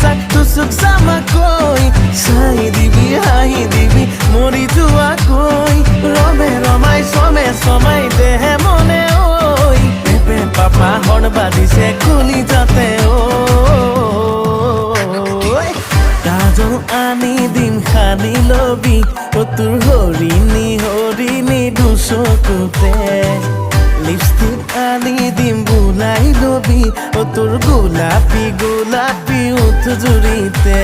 পোচাক টুচুক জামাকৈ চাই দিবি হাঁহি দিবি মৰি যোৱাকৈ ৰমে ৰমাই চমে চমাই দেহে মনে ঐ পেপে পাপা হৰ্ণ বাজিছে কলি যাতে কাজল আনি দিম সানি লবি তোৰ হৰিণী হৰিণী দুচকুতে লিপষ্টিক আনি দিম বুলাই লবি তোৰ গোলাপী গোলাপী উঠ জুৰিতে